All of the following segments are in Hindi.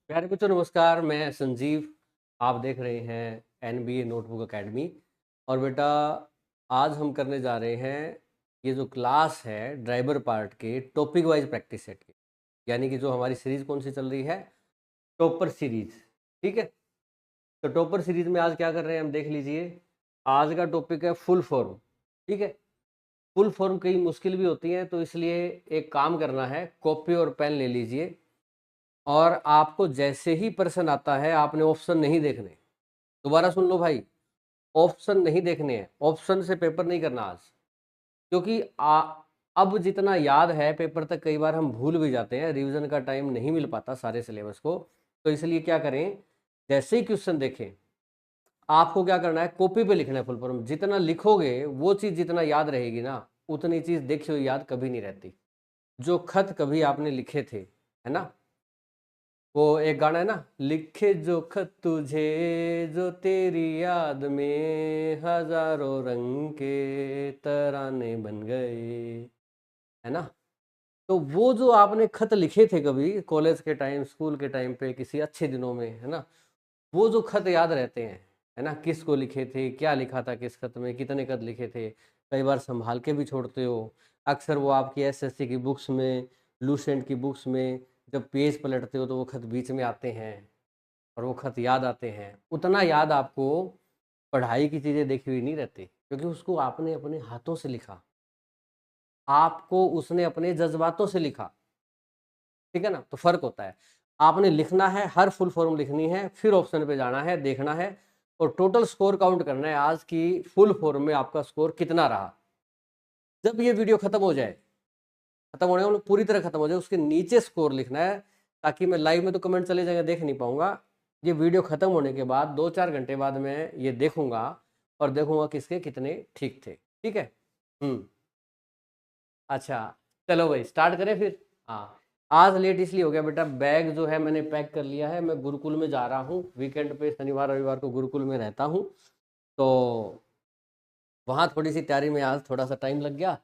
प्यारे बच्चों नमस्कार। मैं संजीव, आप देख रहे हैं एनबीए नोटबुक एकेडमी। और बेटा आज हम करने जा रहे हैं ये जो क्लास है ड्राइवर पार्ट के टॉपिक वाइज प्रैक्टिस सेट की, यानी कि जो हमारी सीरीज कौन सी चल रही है, टॉपर सीरीज। ठीक है, तो टॉपर सीरीज में आज क्या कर रहे हैं हम देख लीजिए। आज का टॉपिक है फुल फॉर्म। ठीक है, फुल फॉर्म कई मुश्किल भी होती हैं, तो इसलिए एक काम करना है, कॉपी और पेन ले लीजिए और आपको जैसे ही प्रश्न आता है आपने ऑप्शन नहीं देखने। दोबारा सुन लो भाई, ऑप्शन नहीं देखने हैं, ऑप्शन से पेपर नहीं करना आज। क्योंकि अब जितना याद है पेपर तक कई बार हम भूल भी जाते हैं, रिवीजन का टाइम नहीं मिल पाता सारे सिलेबस को। तो इसलिए क्या करें, जैसे ही क्वेश्चन देखें आपको क्या करना है, कॉपी पे लिखना है फुल फॉर्म। जितना लिखोगे वो चीज़ जितना याद रहेगी ना, उतनी चीज़ देखी हुई याद कभी नहीं रहती। जो खत कभी आपने लिखे थे, है ना, वो एक गाना है ना, लिखे जो खत तुझे जो तेरी याद में हजारों रंग के तराने बन गए, है ना। तो वो जो आपने खत लिखे थे कभी कॉलेज के टाइम, स्कूल के टाइम पे, किसी अच्छे दिनों में, है ना, वो जो खत याद रहते हैं, है ना, किसको लिखे थे, क्या लिखा था किस खत में, कितने खत लिखे थे, कई बार संभाल के भी छोड़ते हो। अक्सर वो आपकी एसएससी की बुक्स में, लूसेंट की बुक्स में जब पेज पलटते हो तो वो खत बीच में आते हैं और वो खत याद आते हैं। उतना याद आपको पढ़ाई की चीज़ें देखी हुई नहीं रहती, क्योंकि उसको आपने अपने हाथों से लिखा, आपको उसने अपने जज्बातों से लिखा। ठीक है ना, तो फर्क होता है। आपने लिखना है, हर फुल फॉर्म लिखनी है, फिर ऑप्शन पे जाना है, देखना है और टोटल स्कोर काउंट करना है आज की फुल फॉर्म में आपका स्कोर कितना रहा। जब ये वीडियो खत्म हो जाए, खत्म होने वाला पूरी तरह खत्म हो जाए, उसके नीचे स्कोर लिखना है, ताकि मैं लाइव में तो कमेंट चले जाएंगे, देख नहीं पाऊंगा। ये वीडियो खत्म होने के बाद 2-4 घंटे बाद मैं ये देखूंगा और देखूंगा किसके कितने ठीक थे। ठीक है। अच्छा, चलो भाई स्टार्ट करें फिर। हाँ, आज लेट इसलिए हो गया बेटा, बैग जो है मैंने पैक कर लिया है, मैं गुरुकुल में जा रहा हूँ वीकेंड पे, शनिवार रविवार को गुरुकुल में रहता हूँ। तो वहाँ थोड़ी सी तैयारी में आज थोड़ा सा टाइम लग गया।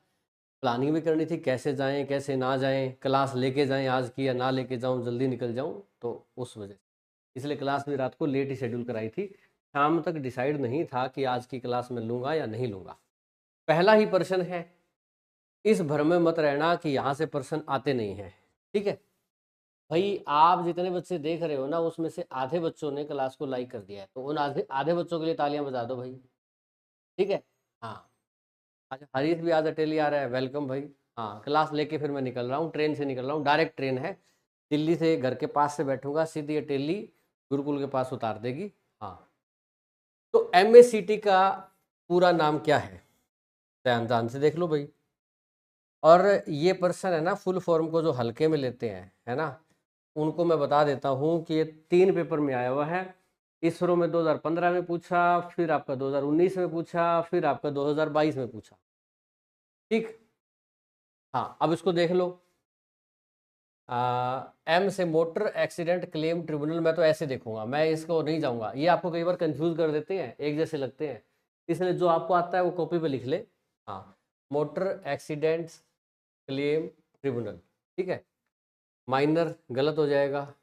प्लानिंग भी करनी थी, कैसे जाएं कैसे ना जाएं, क्लास लेके जाएं आज की या ना लेके जाऊं, जल्दी निकल जाऊं, तो उस वजह से इसलिए क्लास भी रात को लेट ही शेड्यूल कराई थी। शाम तक डिसाइड नहीं था कि आज की क्लास में लूँगा या नहीं लूँगा। पहला ही प्रश्न है, इस भ्रम में मत रहना कि यहाँ से प्रश्न आते नहीं हैं। ठीक है भाई, आप जितने बच्चे देख रहे हो ना, उसमें से आधे बच्चों ने क्लास को लाइक कर दिया है, तो उन आधे आधे बच्चों के लिए तालियां बजा दो भाई। ठीक है। हाँ, अच्छा हरीश भी आज अटेली आ रहा है, वेलकम भाई। हाँ, क्लास लेके फिर मैं निकल रहा हूँ, ट्रेन से निकल रहा हूँ, डायरेक्ट ट्रेन है, दिल्ली से घर के पास से बैठूंगा, सीधी अटेली गुरुकुल के पास उतार देगी। हाँ, तो एमएसीटी का पूरा नाम क्या है, ध्यान ध्यान से देख लो भाई। और ये पर्सन है ना, फुल फॉर्म को जो हल्के में लेते हैं, है ना, उनको मैं बता देता हूँ कि ये 3 पेपर में आया हुआ है। इसरो में 2015 में पूछा, फिर आपका 2019 में पूछा, फिर आपका 2022 में पूछा। ठीक। हाँ, अब इसको देख लो। एम से मोटर एक्सीडेंट क्लेम ट्रिब्यूनल, मैं तो ऐसे देखूंगा, मैं इसको नहीं जाऊंगा, ये आपको कई बार कंफ्यूज कर देते हैं, एक जैसे लगते हैं, इसलिए जो आपको आता है वो कॉपी पे लिख ले। हाँ, मोटर एक्सीडेंट्स क्लेम ट्रिब्यूनल। ठीक है, माइनर गलत हो जाएगा,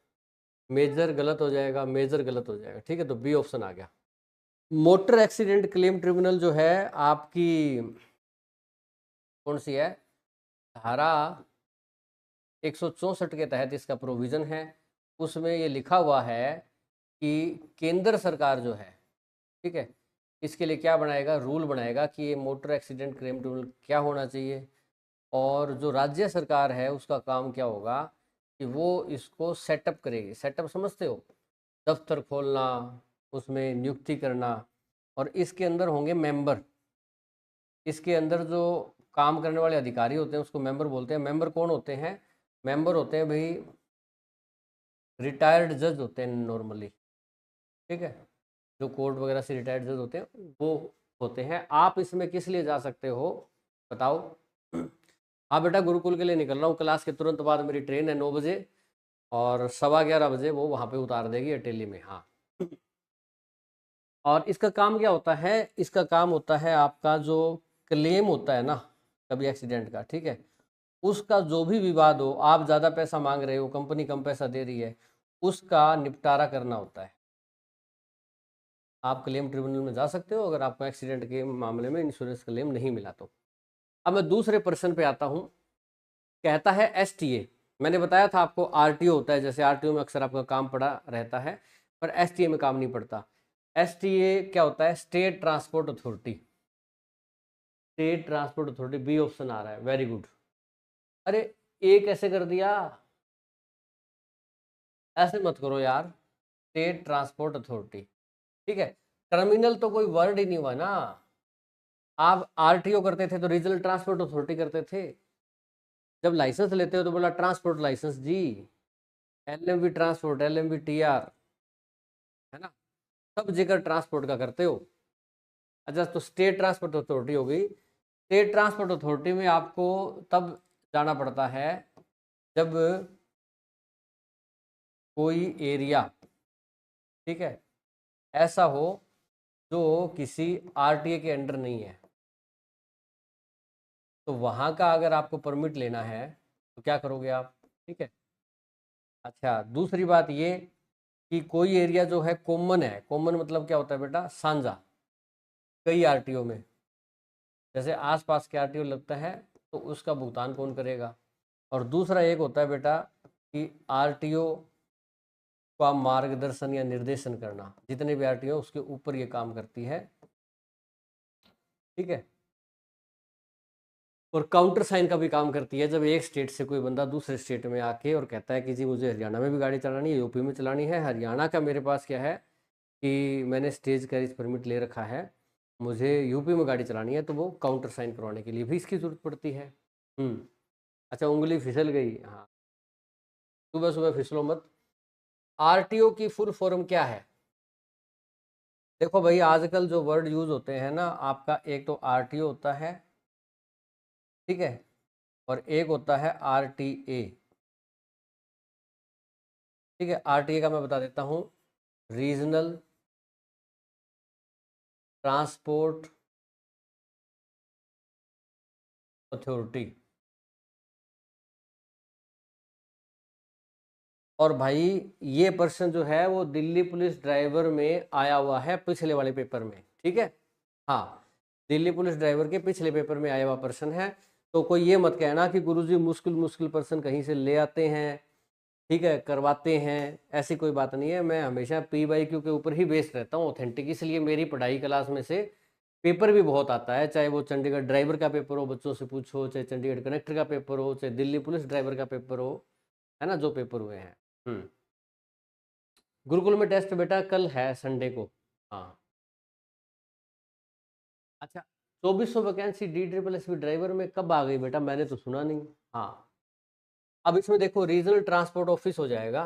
मेजर गलत हो जाएगा, मेजर गलत हो जाएगा। ठीक है, तो बी ऑप्शन आ गया। मोटर एक्सीडेंट क्लेम ट्रिब्यूनल जो है आपकी कौन सी है, धारा 164 के तहत इसका प्रोविज़न है। उसमें ये लिखा हुआ है कि केंद्र सरकार जो है, ठीक है, इसके लिए क्या बनाएगा, रूल बनाएगा कि ये मोटर एक्सीडेंट क्लेम ट्रिब्यूनल क्या होना चाहिए, और जो राज्य सरकार है उसका काम क्या होगा कि वो इसको सेटअप करेगी। सेटअप समझते हो, दफ्तर खोलना, उसमें नियुक्ति करना, और इसके अंदर होंगे मेंबर। इसके अंदर जो काम करने वाले अधिकारी होते हैं उसको मेंबर बोलते हैं। मेंबर कौन होते हैं, मेंबर होते हैं भाई रिटायर्ड जज होते हैं नॉर्मली। ठीक है, जो कोर्ट वगैरह से रिटायर्ड जज होते हैं वो होते हैं। आप इसमें किस लिए जा सकते हो बताओ। हाँ बेटा, गुरुकुल के लिए निकल रहा हूँ, क्लास के तुरंत बाद मेरी ट्रेन है 9 बजे, और 11:15 बजे वो वहाँ पे उतार देगी अटेली में। हाँ, और इसका काम क्या होता है, इसका काम होता है आपका जो क्लेम होता है ना कभी एक्सीडेंट का, ठीक है, उसका जो भी विवाद हो, आप ज़्यादा पैसा मांग रहे हो, कंपनी कम पैसा दे रही है, उसका निपटारा करना होता है। आप क्लेम ट्रिब्यूनल में जा सकते हो अगर आपको एक्सीडेंट के मामले में इंश्योरेंस क्लेम नहीं मिला तो। अब मैं दूसरे पर्सन पे आता हूँ। कहता है एसटीए। मैंने बताया था आपको आरटीओ होता है, जैसे आरटीओ में अक्सर आपका काम पड़ा रहता है, पर एसटीए में काम नहीं पड़ता। एसटीए क्या होता है? State transport authority. State transport authority, B option आ रहा है, वेरी गुड। अरे ए कैसे कर दिया? ऐसे मत करो यार। स्टेट ट्रांसपोर्ट अथॉरिटी, ठीक है। टर्मिनल तो कोई वर्ड ही नहीं हुआ ना। आप आरटीओ करते थे तो रीजनल ट्रांसपोर्ट अथॉरिटी करते थे। जब लाइसेंस लेते हो तो बोला ट्रांसपोर्ट लाइसेंस जी, एलएमवी ट्रांसपोर्ट, एलएमवी टीआर, है ना, सब जगह ट्रांसपोर्ट का करते हो। अच्छा, तो स्टेट ट्रांसपोर्ट अथॉरिटी हो गई। स्टेट ट्रांसपोर्ट अथॉरिटी में आपको तब जाना पड़ता है जब कोई एरिया, ठीक है, ऐसा हो जो किसी आरटीए के अंडर नहीं है, तो वहाँ का अगर आपको परमिट लेना है तो क्या करोगे आप? ठीक है। अच्छा, दूसरी बात ये कि कोई एरिया जो है कॉमन है। कॉमन मतलब क्या होता है बेटा? साझा, कई आरटीओ में, जैसे आसपास के आरटीओ लगता है तो उसका भुगतान कौन करेगा? और दूसरा एक होता है बेटा कि आरटीओ का मार्गदर्शन या निर्देशन करना। जितने भी आरटीओ उसके ऊपर ये काम करती है, ठीक है। और काउंटर साइन का भी काम करती है। जब एक स्टेट से कोई बंदा दूसरे स्टेट में आके और कहता है कि जी मुझे हरियाणा में भी गाड़ी चलानी है, यूपी में चलानी है, हरियाणा का मेरे पास क्या है कि मैंने स्टेज कैरेज परमिट ले रखा है, मुझे यूपी में गाड़ी चलानी है, तो वो काउंटर साइन करवाने के लिए भी इसकी ज़रूरत पड़ती है। अच्छा, उंगली फिसल गई, हाँ, सुबह सुबह फिसलो मत। आरटीओ की फुल फॉर्म क्या है? देखो भाई, आजकल जो वर्ड यूज होते हैं ना, आपका एक तो आरटीओ होता है, ठीक है, और एक होता है आरटीए। ठीक है, आरटीए का मैं बता देता हूँ, रीजनल ट्रांसपोर्ट अथॉरिटी। और भाई ये पर्सन जो है वो दिल्ली पुलिस ड्राइवर में आया हुआ है, पिछले वाले पेपर में, ठीक है। हाँ, दिल्ली पुलिस ड्राइवर के पिछले पेपर में आया हुआ पर्सन है। तो कोई ये मत कहना कि गुरुजी मुश्किल मुश्किल पर्सन कहीं से ले आते हैं, ठीक है, करवाते हैं, ऐसी कोई बात नहीं है। मैं हमेशा PYQ के ऊपर ही बेस्ड रहता हूँ, ऑथेंटिक। इसलिए मेरी पढ़ाई क्लास में से पेपर भी बहुत आता है, चाहे वो चंडीगढ़ ड्राइवर का पेपर हो, बच्चों से पूछो, चाहे चंडीगढ़ कनेक्टर का पेपर हो, चाहे दिल्ली पुलिस ड्राइवर का पेपर हो, है ना, जो पेपर हुए हैं। गुरुकुल में टेस्ट बेटा कल है, संडे को। हाँ। अच्छा, 2400 वैकेंसी DSSB ड्राइवर में कब आ गई बेटा? मैंने तो सुना नहीं। हाँ, अब इसमें देखो रीजनल ट्रांसपोर्ट ऑफिस हो जाएगा।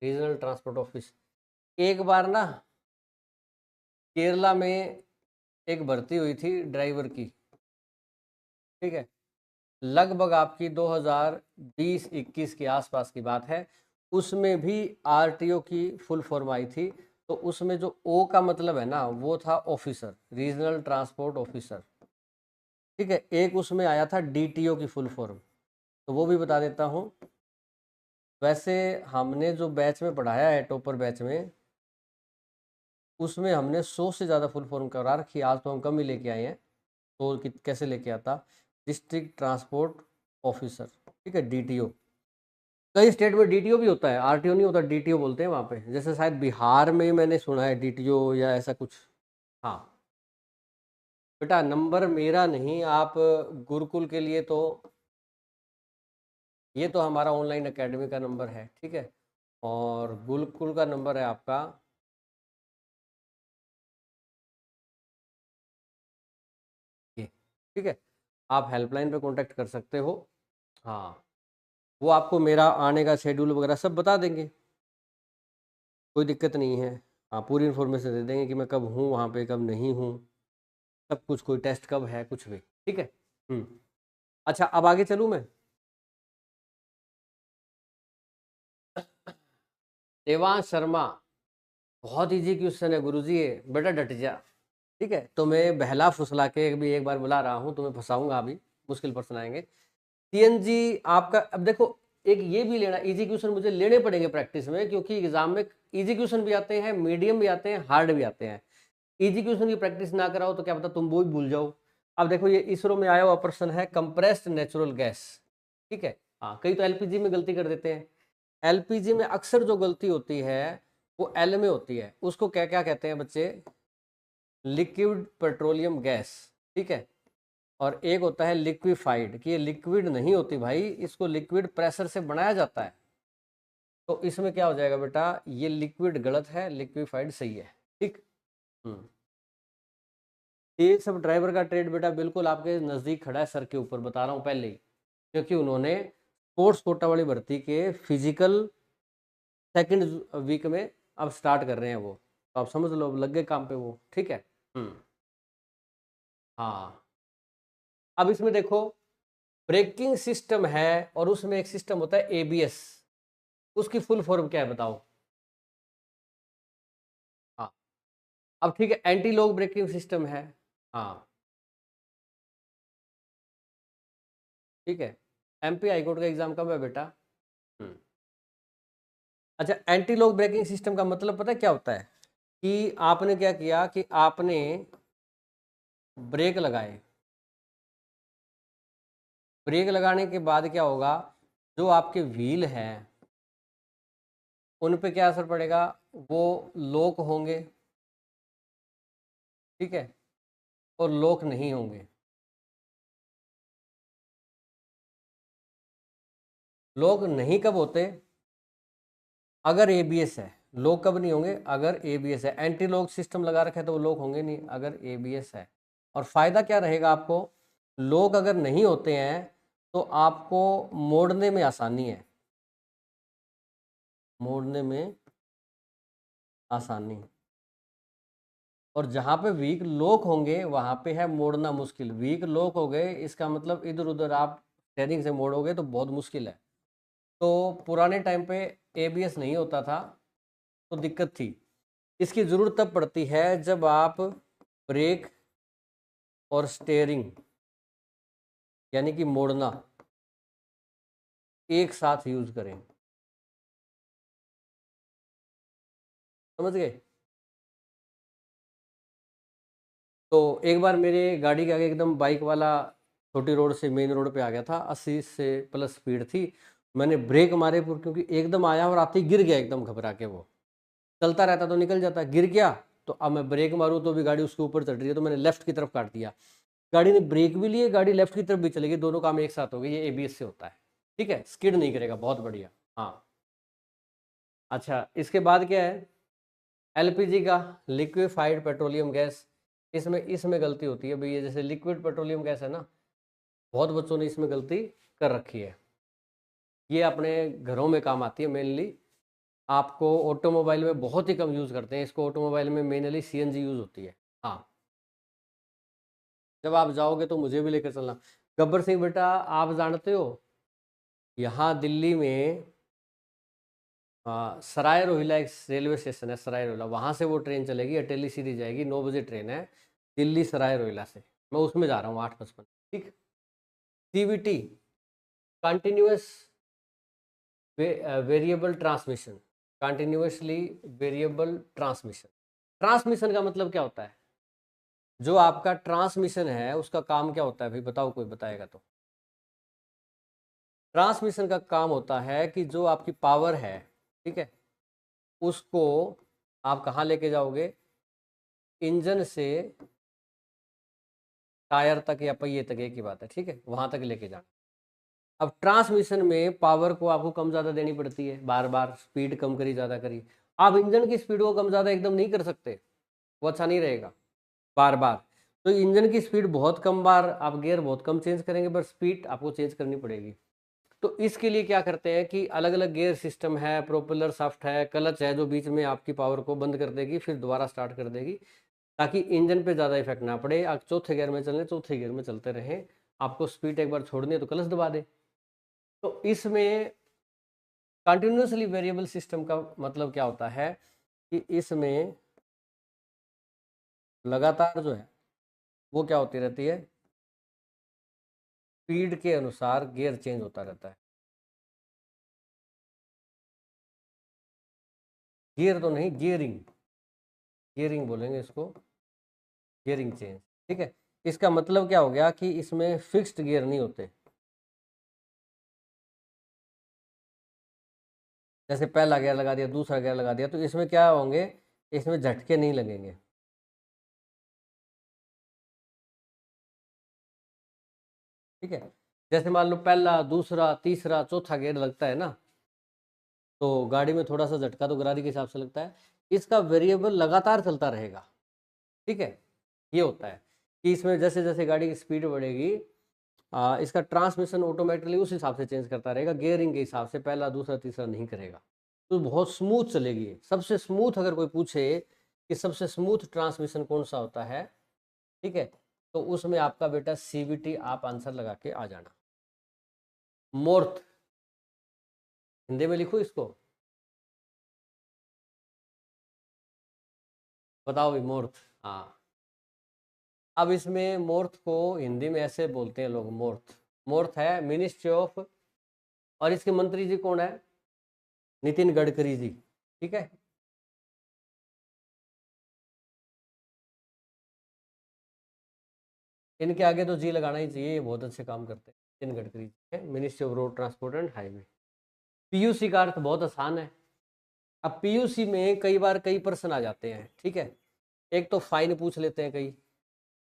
Regional transport office. एक बार ना केरला में एक भर्ती हुई थी ड्राइवर की, ठीक है, लगभग आपकी 2020-21 के आसपास की बात है। उसमें भी आरटीओ की फुल फॉर्म आई थी। तो उसमें जो ओ का मतलब है ना, वो था ऑफिसर, रीजनल ट्रांसपोर्ट ऑफिसर, ठीक है। एक उसमें आया था डीटीओ की फुल फॉर्म, तो वो भी बता देता हूँ। वैसे हमने जो बैच में पढ़ाया है, टॉपर बैच में, उसमें हमने 100 से ज़्यादा फुल फॉर्म करा रखी। आज तो हम कम ही लेके आए हैं, तो कैसे लेके आता? डिस्ट्रिक्ट ट्रांसपोर्ट ऑफिसर, ठीक है, डीटीओ। कई स्टेट में डीटीओ भी होता है, आरटीओ नहीं होता, डीटीओ बोलते हैं वहाँ पे। जैसे शायद बिहार में मैंने सुना है डीटीओ या ऐसा कुछ। हाँ बेटा, नंबर मेरा नहीं, आप गुरुकुल के लिए तो ये तो हमारा ऑनलाइन एकेडमी का नंबर है, ठीक है, और गुरुकुल का नंबर है आपका ये, ठीक है। आप हेल्पलाइन पे कांटेक्ट कर सकते हो। हाँ, वो आपको मेरा आने का शेड्यूल वगैरह सब बता देंगे, कोई दिक्कत नहीं है। हाँ, पूरी इन्फॉर्मेशन दे देंगे कि मैं कब हूँ वहाँ पे, कब नहीं हूँ, सब कुछ, कोई टेस्ट कब है, कुछ भी, ठीक है। अच्छा, अब आगे चलूँ मैं। देवांश शर्मा, बहुत इजी क्वेश्चन है गुरुजी ये, बेटा डट जा, ठीक है। तो मैं बहला फुसला के भी एक बार बुला रहा हूँ, तुम्हें फंसाऊंगा अभी, मुश्किल पर्सन आएंगे। सीएनजी आपका, अब देखो एक ये भी लेना, इजी क्वेश्चन मुझे लेने पड़ेंगे प्रैक्टिस में, क्योंकि एग्जाम में इजी क्वेश्चन भी आते हैं, मीडियम भी आते हैं, हार्ड भी आते हैं। इजी क्वेश्चन की प्रैक्टिस ना कराओ तो क्या पता तुम वो ही भूल जाओ। अब देखो ये इसरो में आया हुआ प्रश्न है कंप्रेस्ड नेचुरल गैस, ठीक है। हाँ, कई तो एलपीजी में गलती कर देते हैं। एलपीजी में अक्सर जो गलती होती है वो एल में होती है, उसको क्या क्या कहते हैं बच्चे, लिक्विड पेट्रोलियम गैस, ठीक है। और एक होता है लिक्विफाइड, कि ये लिक्विड नहीं होती भाई, इसको लिक्विड प्रेशर से बनाया जाता है। तो इसमें क्या हो जाएगा बेटा, ये लिक्विड गलत है, लिक्विफाइड सही है, ठीक। ये सब ड्राइवर का ट्रेड बेटा बिल्कुल आपके नज़दीक खड़ा है, सर के ऊपर बता रहा हूँ पहले ही, क्योंकि उन्होंने स्पोर्ट्स कोटा वाली भर्ती के फिजिकल सेकंड वीक में अब स्टार्ट कर रहे हैं वो, तो आप समझ लो अब लग गए काम पे वो, ठीक है। हाँ, अब इसमें देखो ब्रेकिंग सिस्टम है और उसमें एक सिस्टम होता है एबीएस, उसकी फुल फॉर्म क्या है बताओ। हाँ, अब ठीक है, एंटी लॉक ब्रेकिंग सिस्टम है। हाँ, ठीक है। एमपी हाईकोर्ट का एग्जाम कब है बेटा? अच्छा, एंटी लॉक ब्रेकिंग सिस्टम का मतलब पता है क्या होता है, कि आपने क्या किया कि आपने ब्रेक लगाए, ब्रेक लगाने के बाद क्या होगा, जो आपके व्हील हैं उन पे क्या असर पड़ेगा, वो लॉक होंगे, ठीक है, और लॉक नहीं होंगे। लॉक नहीं कब होते, अगर एबीएस है। लॉक कब नहीं होंगे, अगर एबीएस है। एंटी लॉक सिस्टम लगा रखा है तो वो लॉक होंगे नहीं अगर एबीएस है। और फायदा क्या रहेगा आपको, लॉक अगर नहीं होते हैं तो आपको मोड़ने में आसानी है, मोड़ने में आसानी। और जहाँ पे वीक लोक होंगे वहाँ पे है मोड़ना मुश्किल। वीक लोक हो गए इसका मतलब इधर उधर आप स्टेयरिंग से मोड़ोगे तो बहुत मुश्किल है। तो पुराने टाइम पे एबीएस नहीं होता था तो दिक्कत थी। इसकी ज़रूरत तब पड़ती है जब आप ब्रेक और स्टेयरिंग यानी कि मोड़ना एक साथ यूज़ करें, समझ गए। तो एक बार मेरे गाड़ी के आगे एकदम बाइक वाला छोटी रोड से मेन रोड पे आ गया था, 80 से प्लस स्पीड थी। मैंने ब्रेक मारे क्योंकि एकदम आया और आते ही गिर गया एकदम घबरा के। वो चलता रहता तो निकल जाता, गिर गया। तो अब मैं ब्रेक मारूं तो भी गाड़ी उसके ऊपर चढ़ रही है, तो मैंने लेफ्ट की तरफ काट दिया। गाड़ी ने ब्रेक भी लिए, गाड़ी लेफ्ट की तरफ भी चली गई, दोनों काम एक साथ हो गए। ये एबीएस से होता है, ठीक है। स्किड नहीं करेगा, बहुत बढ़िया। हाँ, अच्छा, इसके बाद क्या है, एलपीजी का, लिक्विफाइड पेट्रोलियम गैस। इसमें इसमें गलती होती है भैया, जैसे लिक्विड पेट्रोलियम गैस है ना, बहुत बच्चों ने इसमें गलती कर रखी है। ये अपने घरों में काम आती है मेनली, आपको ऑटोमोबाइल में बहुत ही कम यूज़ करते हैं इसको। ऑटोमोबाइल में मेनली सीएनजी यूज़ होती है। हाँ, जब आप जाओगे तो मुझे भी लेकर चलना। गब्बर सिंह बेटा, आप जानते हो यहाँ दिल्ली में सराय रोहिला एक रेलवे स्टेशन है, सराय रोहिला, वहाँ से वो ट्रेन चलेगी, अटेली सीधी जाएगी, 9 बजे ट्रेन है दिल्ली सराय रोहिला से। मैं उसमें जा रहा हूँ 8:55, ठीक। CVT, continuous variable transmission, continuously variable transmission. Transmission का मतलब क्या होता है, जो आपका ट्रांसमिशन है उसका काम क्या होता है भाई, बताओ, कोई बताएगा तो। ट्रांसमिशन का काम होता है कि जो आपकी पावर है, ठीक है, उसको आप कहाँ लेके जाओगे, इंजन से टायर तक या पहिए तक, एक ही बात है, ठीक है, वहां तक लेके जाना। अब ट्रांसमिशन में पावर को आपको कम ज़्यादा देनी पड़ती है, बार बार स्पीड कम करी ज़्यादा करी। आप इंजन की स्पीड को कम ज़्यादा एकदम नहीं कर सकते, वो अच्छा नहीं रहेगा बार बार। तो इंजन की स्पीड बहुत कम बार, आप गियर बहुत कम चेंज करेंगे, पर स्पीड आपको चेंज करनी पड़ेगी। तो इसके लिए क्या करते हैं कि अलग अलग गियर सिस्टम है, प्रोपेलर शाफ्ट है, क्लच है, जो बीच में आपकी पावर को बंद कर देगी फिर दोबारा स्टार्ट कर देगी, ताकि इंजन पे ज़्यादा इफेक्ट ना पड़े। आप चौथे गियर में चलें, चौथे गियर में चलते रहें, आपको स्पीड एक बार छोड़नी है तो क्लच दबा दे। तो इसमें कंटिन्यूसली वेरिएबल सिस्टम का मतलब क्या होता है कि इसमें लगातार जो है वो क्या होती रहती है, स्पीड के अनुसार गियर चेंज होता रहता है। गियर तो नहीं, गियरिंग, गियरिंग बोलेंगे इसको, गियरिंग चेंज। ठीक है, इसका मतलब क्या हो गया कि इसमें फिक्स्ड गियर नहीं होते। जैसे पहला गियर लगा दिया, दूसरा गियर लगा दिया, तो इसमें क्या होंगे, इसमें झटके नहीं लगेंगे। ठीक है, जैसे मान लो पहला, दूसरा, तीसरा, चौथा गियर लगता है ना, तो गाड़ी में थोड़ा सा झटका तो गरारी के हिसाब से लगता है। इसका वेरिएबल लगातार चलता रहेगा। ठीक है, ये होता है कि इसमें जैसे जैसे गाड़ी की स्पीड बढ़ेगी, इसका ट्रांसमिशन ऑटोमेटिकली उस हिसाब से चेंज करता रहेगा, गियरिंग के हिसाब से पहला, दूसरा, तीसरा नहीं करेगा। तो बहुत स्मूथ चलेगी। सबसे स्मूथ अगर कोई पूछे कि सबसे स्मूथ ट्रांसमिशन कौन सा होता है, ठीक है, तो उसमें आपका बेटा CVT आप आंसर लगा के आ जाना। मोर्थ, हिंदी में लिखो इसको, बताओ भाई मोर्थ। हाँ, अब इसमें मोर्थ को हिंदी में ऐसे बोलते हैं लोग, मोर्थ। मोर्थ है मिनिस्ट्री ऑफ, और इसके मंत्री जी कौन है, नितिन गडकरी जी। ठीक है, इनके आगे तो जी लगाना ही चाहिए, ये बहुत अच्छे काम करते हैं। नितिन गडकरी जी है ministry of road transport and highway. PUC का अर्थ बहुत आसान है। अब PUC में कई बार कई प्रश्न आ जाते हैं। ठीक है, एक तो फाइन पूछ लेते हैं कई।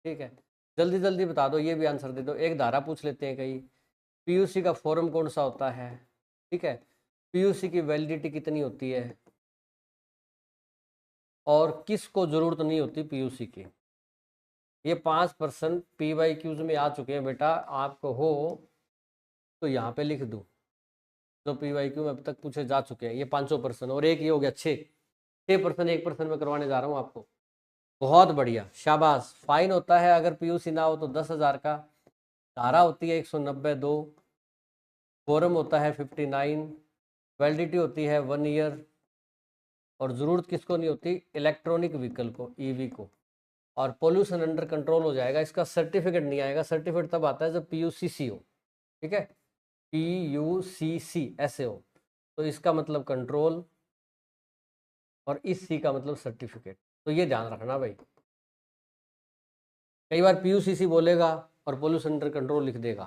ठीक है, जल्दी जल्दी बता दो, ये भी आंसर दे दो। एक धारा पूछ लेते हैं कई। PUC का फॉर्म कौन सा होता है। ठीक है, PUC की वैलिडिटी कितनी होती है, और किसको जरूरत नहीं होती PUC की। ये 5% PYQs में आ चुके हैं बेटा, आपको हो तो यहाँ पे लिख दूँ, जो PYQ में अब तक पूछे जा चुके हैं। ये 500%, और एक ये हो गया 6% 1% में करवाने जा रहा हूँ आपको। बहुत बढ़िया, शाबाश। फाइन होता है अगर PUC ना हो तो 10,000 का। धारा होती है 190(2), फोरम होता है 59, वैलिडिटी होती है 1 ईयर, और ज़रूरत किसको नहीं होती, इलेक्ट्रॉनिक व्हीकल को, EV को। और पोल्यूशन अंडर कंट्रोल हो जाएगा। इसका सर्टिफिकेट नहीं आएगा, सर्टिफिकेट तब आता है जब PUCC हो। ठीक है, PUCC ऐसे हो, तो इसका मतलब कंट्रोल, और इस C का मतलब सर्टिफिकेट। तो ये ध्यान रखना भाई, कई बार PUCC बोलेगा और पोल्यूशन अंडर कंट्रोल लिख देगा,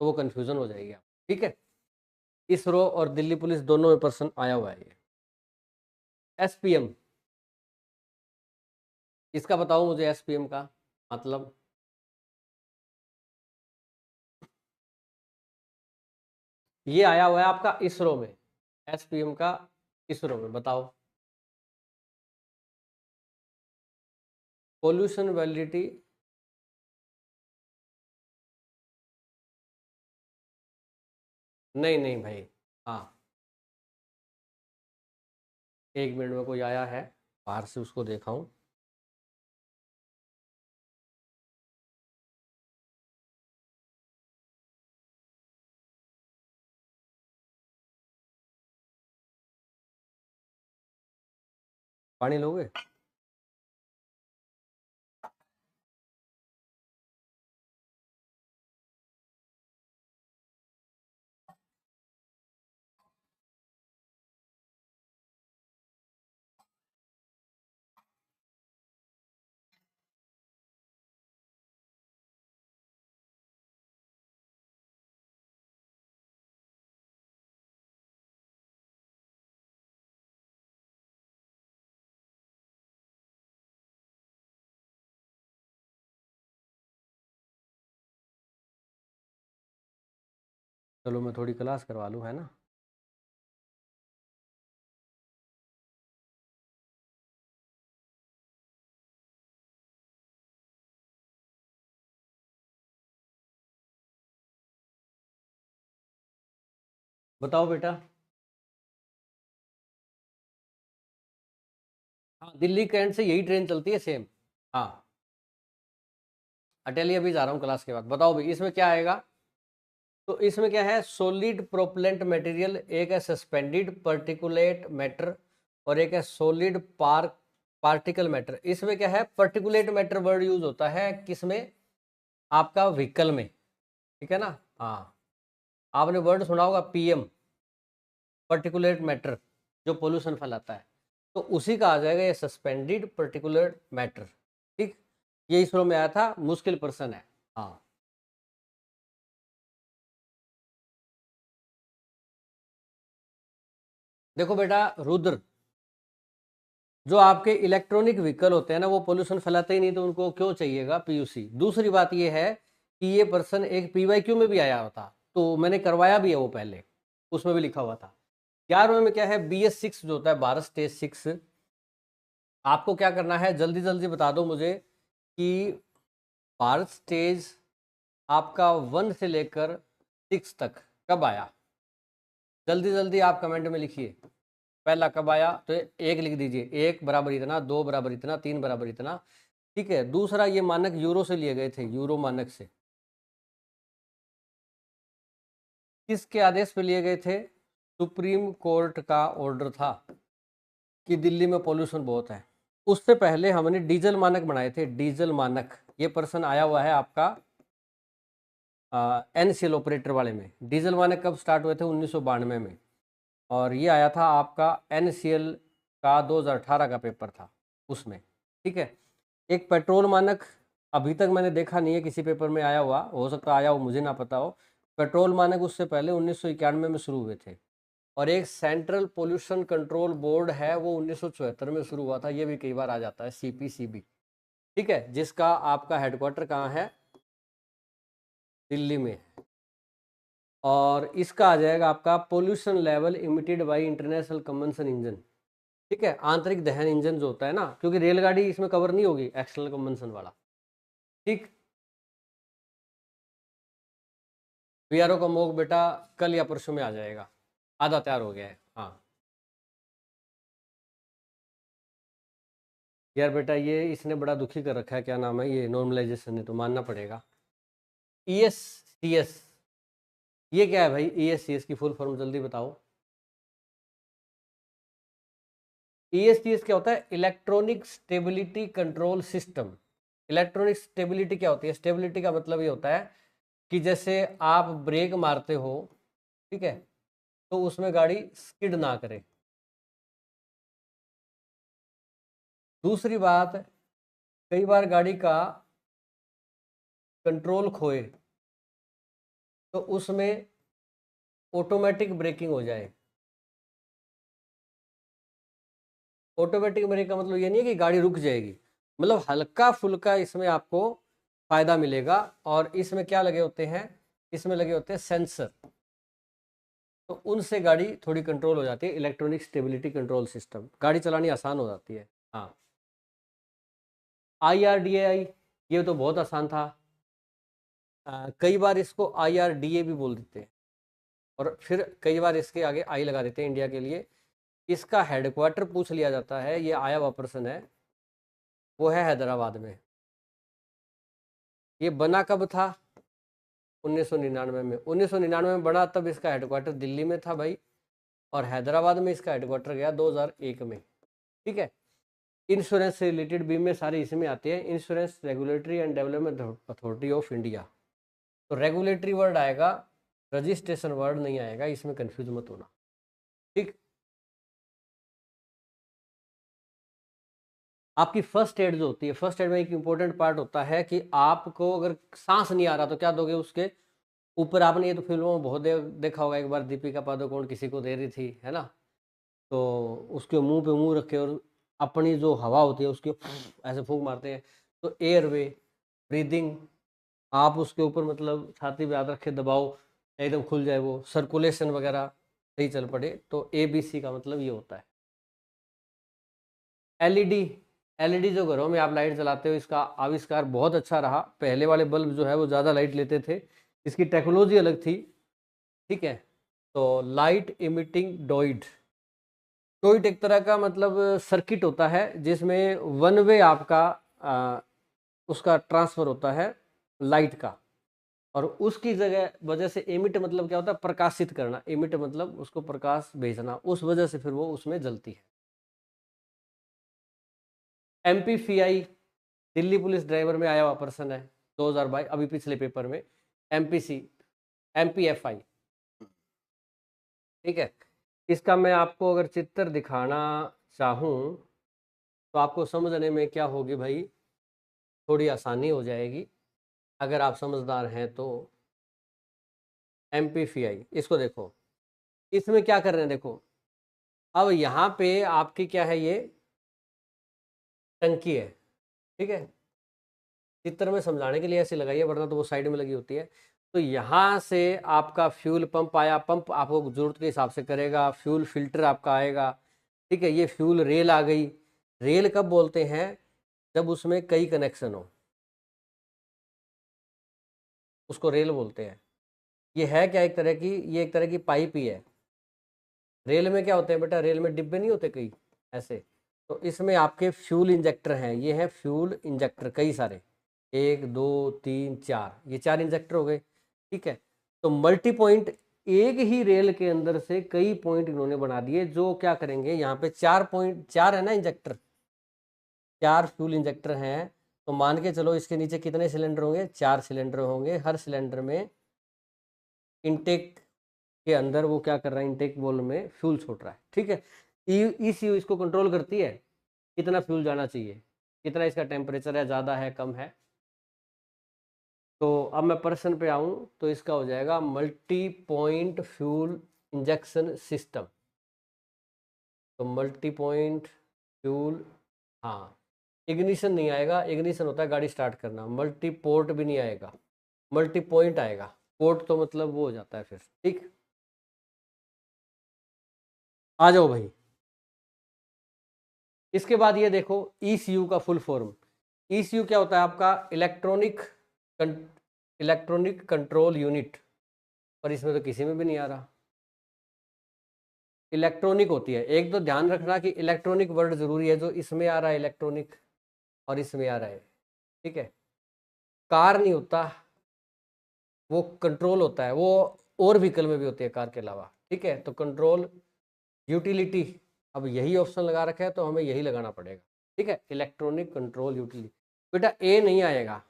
तो वो कन्फ्यूजन हो जाएगी आप। ठीक है, इसरो और दिल्ली पुलिस दोनों में पर्सन आया हुआ है ये। SPM, इसका बताओ मुझे, SPM का मतलब। ये आया हुआ है आपका इसरो में, SPM का इसरो में, बताओ। पोल्यूशन वैलिडिटी, नहीं नहीं भाई। हाँ, 1 मिनट में कोई आया है बाहर से, उसको देखा हूँ। पानी लोगे। चलो मैं थोड़ी क्लास करवा लूँ, है ना। बताओ बेटा। हाँ, दिल्ली कैंट से यही ट्रेन चलती है सेम। हाँ, अटेली अभी जा रहा हूँ क्लास के बाद। बताओ भाई, इसमें क्या आएगा। तो इसमें क्या है, सॉलिड प्रोपेलेंट मटेरियल, एक है सस्पेंडेड पर्टिकुलेट मैटर, और एक है सॉलिड पार्टिकल मैटर। इसमें क्या है, पर्टिकुलेट मैटर वर्ड यूज होता है किसमें, आपका व्हीकल में। ठीक है ना। हाँ, आपने वर्ड सुना होगा PM, पर्टिकुलेट मैटर, जो पोल्यूशन फैलाता है। तो उसी का आ जाएगा ये सस्पेंडेड पर्टिकुलर मैटर। ठीक, ये इसरो में आया था, मुश्किल प्रश्न है। हाँ, देखो बेटा रुद्र, जो आपके इलेक्ट्रॉनिक व्हीकल होते हैं ना, वो पोल्यूशन फैलाते ही नहीं, तो उनको क्यों चाहिएगा पीयूसी। दूसरी बात ये है कि ये पर्सन एक पीवाईक्यू में भी आया होता, तो मैंने करवाया भी है वो पहले, उसमें भी लिखा हुआ था। 11वें में क्या है, BS6 जो होता है, भारत स्टेज 6। आपको क्या करना है, जल्दी जल्दी बता दो मुझे कि भारत स्टेज आपका 1 से लेकर 6 तक कब आया। जल्दी जल्दी आप कमेंट में लिखिए, पहला कब आया, तो एक लिख दीजिए, 1 बराबर इतना, 2 बराबर इतना, 3 बराबर इतना। ठीक है, दूसरा ये मानक यूरो से लिए गए थे, यूरो मानक से। किसके आदेश पे लिए गए थे, सुप्रीम कोर्ट का ऑर्डर था कि दिल्ली में पोल्यूशन बहुत है। उससे पहले हमने डीजल मानक बनाए थे, डीजल मानक। ये पर्सन आया हुआ है आपका NCL ऑपरेटर वाले में। डीजल मानक कब स्टार्ट हुए थे, 1992 में, और ये आया था आपका NCL का 2018 का पेपर था उसमें। ठीक है, एक पेट्रोल मानक अभी तक मैंने देखा नहीं है किसी पेपर में आया हुआ, हो सकता आया हो, मुझे ना पता हो। पेट्रोल मानक उससे पहले 1991 में शुरू हुए थे। और एक सेंट्रल पोल्यूशन कंट्रोल बोर्ड है, वो 1974 में शुरू हुआ था, ये भी कई बार आ जाता है, CPCB। ठीक है, जिसका आपका हेडक्वार्टर कहाँ है, दिल्ली में। और इसका आ जाएगा आपका pollution level emitted bye international convention engine. ठीक है, आंतरिक दहन इंजन जो होता है ना, क्योंकि रेलगाड़ी इसमें कवर नहीं होगी, एक्सटर्नल कन्वेंशन वाला। ठीक, VRO का मॉक बेटा कल या परसों में आ जाएगा, आधा तैयार हो गया है। हाँ यार बेटा, ये इसने बड़ा दुखी कर रखा है, क्या नाम है, ये नॉर्मलाइजेशन है, तो मानना पड़ेगा। ESCS, ये क्या है भाई, ESCS की फुल फॉर्म जल्दी बताओ। ESCS क्या होता है, electronic stability control system. Electronic stability क्या होती है, स्टेबिलिटी का मतलब ये होता है कि जैसे आप ब्रेक मारते हो, ठीक है, तो उसमें गाड़ी स्किड ना करे। दूसरी बात, कई बार गाड़ी का कंट्रोल खोए, तो उसमें ऑटोमेटिक ब्रेकिंग हो जाए। ऑटोमेटिक ब्रेक का मतलब ये नहीं है कि गाड़ी रुक जाएगी, मतलब हल्का फुल्का इसमें आपको फायदा मिलेगा। और इसमें क्या लगे होते हैं, इसमें लगे होते हैं सेंसर, तो उनसे गाड़ी थोड़ी कंट्रोल हो जाती है। इलेक्ट्रॉनिक स्टेबिलिटी कंट्रोल सिस्टम, गाड़ी चलानी आसान हो जाती है। हाँ, IRDAI, ये तो बहुत आसान था। कई बार इसको IRDA भी बोल देते हैं, और फिर कई बार इसके आगे आई लगा देते हैं इंडिया के लिए। इसका हेडक्वार्टर पूछ लिया जाता है, ये आया हुआ पर्सन है, वो है हैदराबाद में। ये बना कब था, 1999 में। 1999 में बना, तब इसका हेडक्वार्टर दिल्ली में था भाई, और हैदराबाद में इसका हेडक्वार्टर गया 2001 में। ठीक है, इंश्योरेंस से रिलेटेड बीमे सारे इसमें आते हैं, insurance regulatory and development authority of India. तो रेगुलेटरी वर्ड आएगा, रजिस्ट्रेशन वर्ड नहीं आएगा, इसमें कंफ्यूज मत होना। ठीक, आपकी फर्स्ट एड जो होती है, फर्स्ट एड में एक इंपॉर्टेंट पार्ट होता है कि आपको अगर सांस नहीं आ रहा तो क्या दोगे उसके ऊपर। आपने ये तो फिल्मों में बहुत देखा होगा, एक बार दीपिका पादुकोण किसी को दे रही थी, है ना, तो उसके मुंह पे मुंह रखे और अपनी जो हवा होती है उसके ऐसे फूंक मारते हैं, तो एयरवे, ब्रीदिंग, आप उसके ऊपर मतलब छाती पे हाथ रखे दबाओ, एकदम खुल जाए वो, सर्कुलेशन वगैरह सही चल पड़े, तो ABC का मतलब ये होता है। LED, LED जो घरों में आप लाइट जलाते हो, इसका आविष्कार बहुत अच्छा रहा। पहले वाले बल्ब जो है वो ज़्यादा लाइट लेते थे, इसकी टेक्नोलॉजी अलग थी। ठीक है, तो लाइट इमिटिंग डॉइड, डॉइड एक तरह का मतलब सर्किट होता है जिसमें वन वे आपका उसका ट्रांसफर होता है लाइट का, और उसकी जगह वजह से एमिट मतलब क्या होता है, प्रकाशित करना। एमिट मतलब उसको प्रकाश भेजना, उस वजह से फिर वो उसमें जलती है। MPCI, दिल्ली पुलिस ड्राइवर में आया हुआ पर्सन है, 2022 अभी पिछले पेपर में। MPC, MPFI। ठीक है, इसका मैं आपको अगर चित्र दिखाना चाहूँ तो आपको समझने में क्या होगी भाई, थोड़ी आसानी हो जाएगी अगर आप समझदार हैं तो। एमपीफीआई, इसको देखो, इसमें क्या कर रहे हैं देखो। अब यहाँ पे आपकी क्या है, ये टंकी है, ठीक है। चित्र में समझाने के लिए ऐसे लगाइए, वरना तो वो साइड में लगी होती है। तो यहाँ से आपका फ्यूल पंप आया, पंप आपको ज़रूरत के हिसाब से करेगा, फ्यूल फिल्टर आपका आएगा, ठीक है। ये फ्यूल रेल आ गई। रेल कब बोलते हैं, जब उसमें कई कनेक्शन हो, उसको रेल बोलते हैं। ये है क्या, एक तरह की, ये एक तरह की पाइप ही है। रेल में क्या होते हैं बेटा, रेल में डिब्बे नहीं होते कई ऐसे, तो इसमें आपके फ्यूल इंजेक्टर हैं, ये है फ्यूल इंजेक्टर कई सारे, 1 2 3 4, ये 4 इंजेक्टर हो गए, ठीक है। तो मल्टी पॉइंट, एक ही रेल के अंदर से कई पॉइंट इन्होंने बना दिए, जो क्या करेंगे, यहाँ पे 4 है ना इंजेक्टर, 4 फ्यूल इंजेक्टर हैं। तो मान के चलो इसके नीचे कितने सिलेंडर होंगे, 4 सिलेंडर होंगे। हर सिलेंडर में इनटेक के अंदर वो क्या कर रहा है, इनटेक वॉल्व में फ्यूल छोड़ रहा है, ठीक है। ईसीयू इसको कंट्रोल करती है, कितना फ्यूल जाना चाहिए, कितना इसका टेम्परेचर है, ज़्यादा है कम है। तो अब मैं पर्सन पे आऊँ तो इसका हो जाएगा multi point fuel injection system. तो मल्टी पॉइंट फ्यूल, हाँ, इग्निशन नहीं आएगा, इग्निशन होता है गाड़ी स्टार्ट करना, मल्टी पोर्ट भी नहीं आएगा, मल्टी पॉइंट आएगा। पोर्ट तो मतलब वो हो जाता है फिर, ठीक। आ जाओ भाई, इसके बाद ये देखो ईसीयू का फुल फॉर्म। ईसीयू क्या होता है आपका, इलेक्ट्रॉनिक कंट्रोल यूनिट, और इसमें तो किसी में भी नहीं आ रहा। इलेक्ट्रॉनिक होती है, एक तो ध्यान रखना कि इलेक्ट्रॉनिक वर्ड जरूरी है, जो इसमें आ रहा है इलेक्ट्रॉनिक और इसमें आ रहा है, ठीक है। कार नहीं होता, वो कंट्रोल होता है, वो और व्हीकल में भी होती है कार के अलावा, ठीक है। तो कंट्रोल यूटिलिटी, अब यही ऑप्शन लगा रखा है तो हमें यही लगाना पड़ेगा, ठीक है। इलेक्ट्रॉनिक कंट्रोल यूटिलिटी, बेटा ए नहीं आएगा,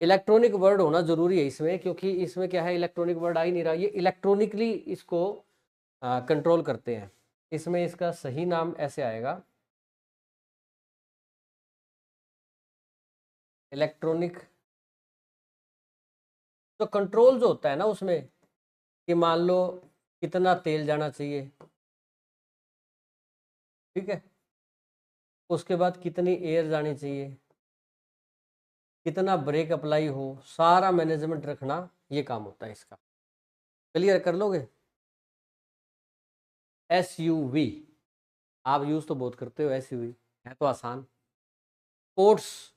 इलेक्ट्रॉनिक वर्ड होना जरूरी है इसमें, क्योंकि इसमें क्या है, इलेक्ट्रॉनिक वर्ड आ ही नहीं रहा, ये इलेक्ट्रॉनिकली इसको कंट्रोल करते हैं। इसमें इसका सही नाम ऐसे आएगा, इलेक्ट्रॉनिक। तो कंट्रोल जो होता है ना उसमें, कि मान लो कितना तेल जाना चाहिए, ठीक है, उसके बाद कितनी एयर जानी चाहिए, कितना ब्रेक अप्लाई हो, सारा मैनेजमेंट रखना, ये काम होता है इसका। क्लियर कर लोगे। एसयूवी, आप यूज तो बहुत करते हो एसयूवी, है तो आसान। स्पोर्ट्स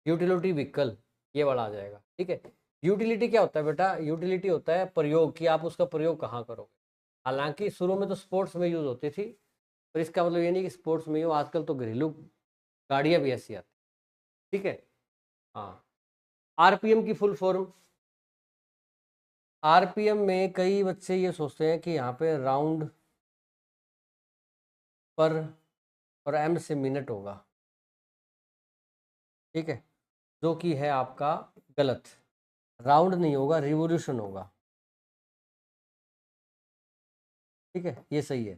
यूटिलिटी व्हीकल, ये वाला आ जाएगा, ठीक है। यूटिलिटी क्या होता है बेटा, यूटिलिटी होता है प्रयोग, कि आप उसका प्रयोग कहाँ करोगे। हालांकि शुरू में तो स्पोर्ट्स में यूज होती थी, पर इसका मतलब ये नहीं कि स्पोर्ट्स में ही हो, आजकल तो घरेलू गाड़ियाँ भी ऐसी आती, ठीक है। हाँ, आरपीएम की फुल फॉर्म, आरपीएम में कई बच्चे ये सोचते हैं कि यहाँ पे राउंड पर और एम से मिनट होगा, ठीक है, जो कि है आपका गलत। राउंड नहीं होगा, रिवोल्यूशन होगा, ठीक है, ये सही है।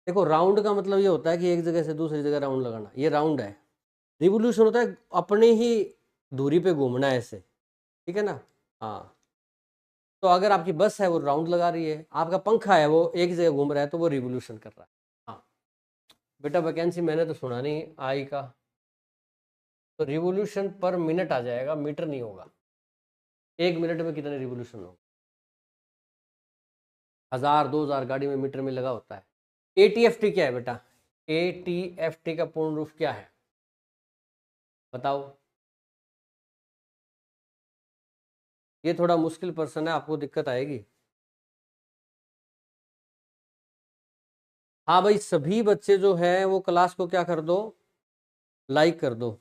देखो राउंड का मतलब ये होता है कि एक जगह से दूसरी जगह राउंड लगाना, ये राउंड है। रिवोल्यूशन होता है अपने ही दूरी पे घूमना है ऐसे, ठीक है ना। हाँ, तो अगर आपकी बस है वो राउंड लगा रही है, आपका पंखा है वो एक जगह घूम रहा है, तो वो रिवोल्यूशन कर रहा है। हाँ बेटा, वैकेंसी मैंने तो सुना नहीं आई का, तो रिवोल्यूशन पर मिनट आ जाएगा, मीटर नहीं होगा। 1 मिनट में कितने रिवोल्यूशन होगा, 1000 2000 गाड़ी में मीटर में लगा होता है। एटीएफटी क्या है बेटा, एटीएफटी का पूर्ण रूप क्या है, बताओ। ये थोड़ा मुश्किल पर्सन है, आपको दिक्कत आएगी। हाँ भाई, सभी बच्चे जो हैं वो क्लास को क्या कर दो, लाइक कर दो,